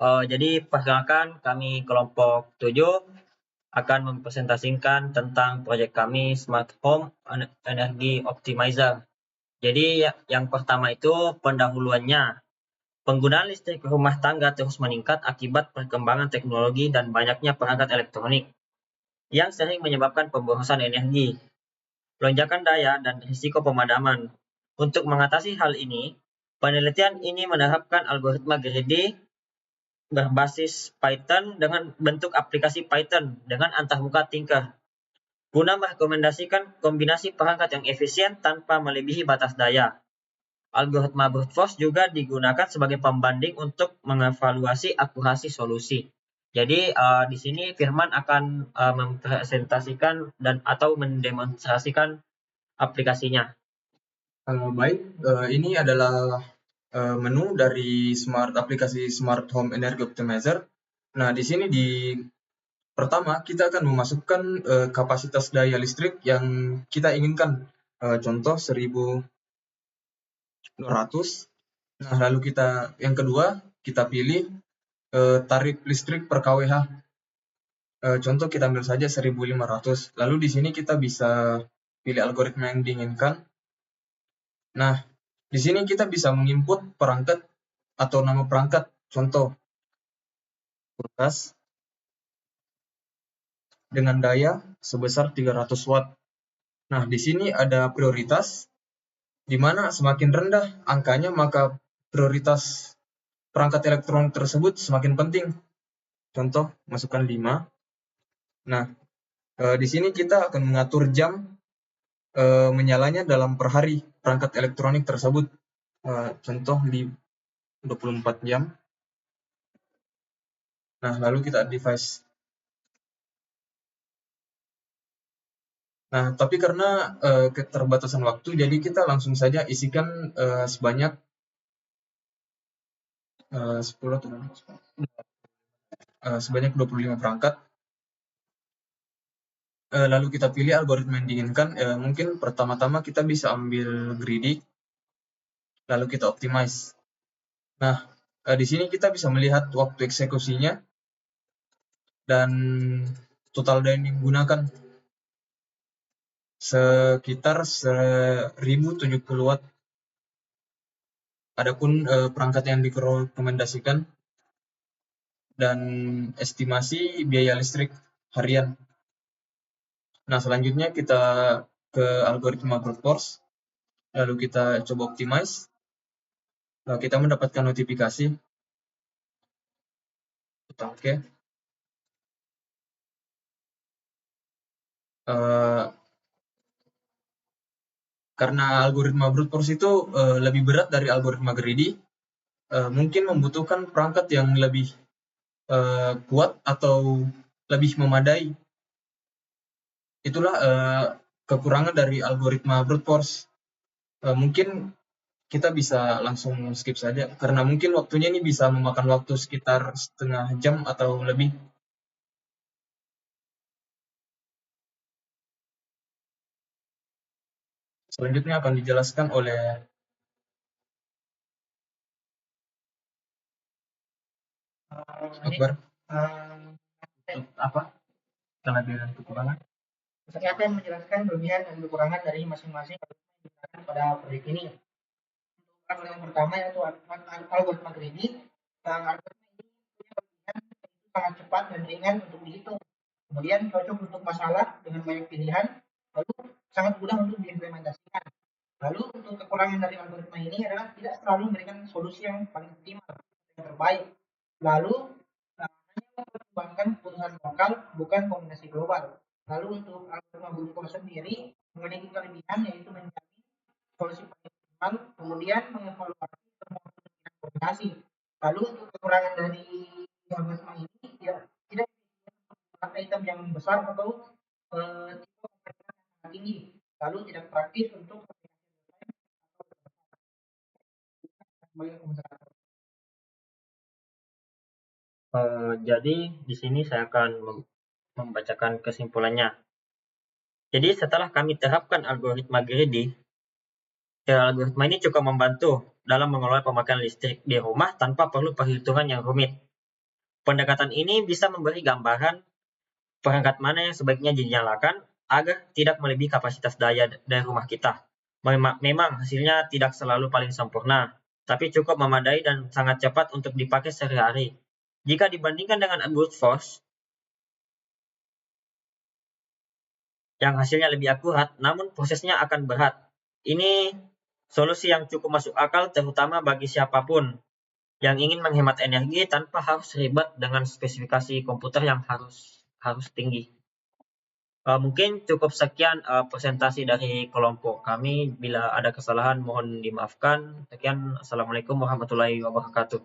Jadi perkenalkan kami kelompok 7 akan mempresentasikan tentang proyek kami Smart Home Energy Optimizer. Jadi yang pertama itu pendahuluannya. Penggunaan listrik rumah tangga terus meningkat akibat perkembangan teknologi dan banyaknya perangkat elektronik yang sering menyebabkan pemborosan energi, lonjakan daya, dan risiko pemadaman. Untuk mengatasi hal ini, penelitian ini menerapkan algoritma greedy berbasis Python dengan bentuk aplikasi Python dengan antarmuka Tinker, guna merekomendasikan kombinasi perangkat yang efisien tanpa melebihi batas daya. Algoritma brute force juga digunakan sebagai pembanding untuk mengevaluasi akurasi solusi. Jadi di sini Firman akan mempresentasikan dan atau mendemonstrasikan aplikasinya. Baik, ini adalah menu dari aplikasi Smart Home Energy Optimizer. Nah, di sini pertama kita akan memasukkan kapasitas daya listrik yang kita inginkan. Contoh 1200. Nah, lalu yang kedua kita pilih tarif listrik per kWh. Contoh kita ambil saja 1500. Lalu di sini kita bisa pilih algoritma yang diinginkan. Nah, di sini kita bisa menginput perangkat atau nama perangkat. Contoh kulkas dengan daya sebesar 300 watt. Nah, di sini ada prioritas, di mana semakin rendah angkanya maka prioritas perangkat elektronik tersebut semakin penting. Contoh, masukkan 5. Nah, di sini kita akan mengatur jam menyalanya dalam per hari perangkat elektronik tersebut. Contoh di 24 jam. Nah, lalu kita device. Nah, tapi karena keterbatasan waktu, jadi kita langsung saja isikan sebanyak 10 atau sebanyak 25 perangkat. Lalu kita pilih algoritma yang diinginkan. Mungkin pertama-tama kita bisa ambil greedy, lalu kita optimize. Nah, di sini kita bisa melihat waktu eksekusinya dan total daya yang digunakan sekitar 1070 watt. Adapun perangkat yang direkomendasikan dan estimasi biaya listrik harian. Nah, selanjutnya kita ke algoritma brute force, lalu kita coba optimize. Kita mendapatkan notifikasi. Oke. Karena algoritma brute force itu lebih berat dari algoritma greedy, mungkin membutuhkan perangkat yang lebih kuat atau lebih memadai. Itulah kekurangan dari algoritma brute force. Mungkin kita bisa langsung skip saja, karena mungkin waktunya ini bisa memakan waktu sekitar setengah jam atau lebih. Selanjutnya akan dijelaskan oleh Akbar. Apa? Kelebihan dan kekurangan. Saya akan menjelaskan kelebihan dan kekurangan dari masing-masing algoritma pada proyek ini. Untuk yang pertama yaitu algoritma greedy. Algoritma ini punya kelebihan sangat cepat dan ringan untuk dihitung. Kemudian cocok untuk masalah dengan banyak pilihan, lalu sangat mudah untuk diimplementasikan. Lalu untuk kekurangan dari algoritma ini adalah tidak selalu memberikan solusi yang paling optimal, yang terbaik. Lalu hanya mempertimbangkan kebutuhan lokal, bukan kombinasi global. Lalu untuk algoritma brute force sendiri memiliki kelebihan yaitu menjamin solusi paling optimal, kemudian mengevaluasi semua kombinasi. Lalu untuk kekurangan dari algoritma ini tidak item yang besar atau tipe tinggi, lalu tidak praktis untuk Jadi di sini saya akan membacakan kesimpulannya. Jadi setelah kami terapkan algoritma greedy, algoritma ini cukup membantu dalam mengelola pemakaian listrik di rumah tanpa perlu perhitungan yang rumit. Pendekatan ini bisa memberi gambaran perangkat mana yang sebaiknya dinyalakan agar tidak melebihi kapasitas daya dari rumah kita. Memang hasilnya tidak selalu paling sempurna, tapi cukup memadai dan sangat cepat untuk dipakai sehari-hari. Jika dibandingkan dengan brute force, yang hasilnya lebih akurat, namun prosesnya akan berat. Ini solusi yang cukup masuk akal terutama bagi siapapun yang ingin menghemat energi tanpa harus ribet dengan spesifikasi komputer yang harus tinggi. Mungkin cukup sekian presentasi dari kelompok kami. Bila ada kesalahan mohon dimaafkan. Sekian, Assalamualaikum warahmatullahi wabarakatuh.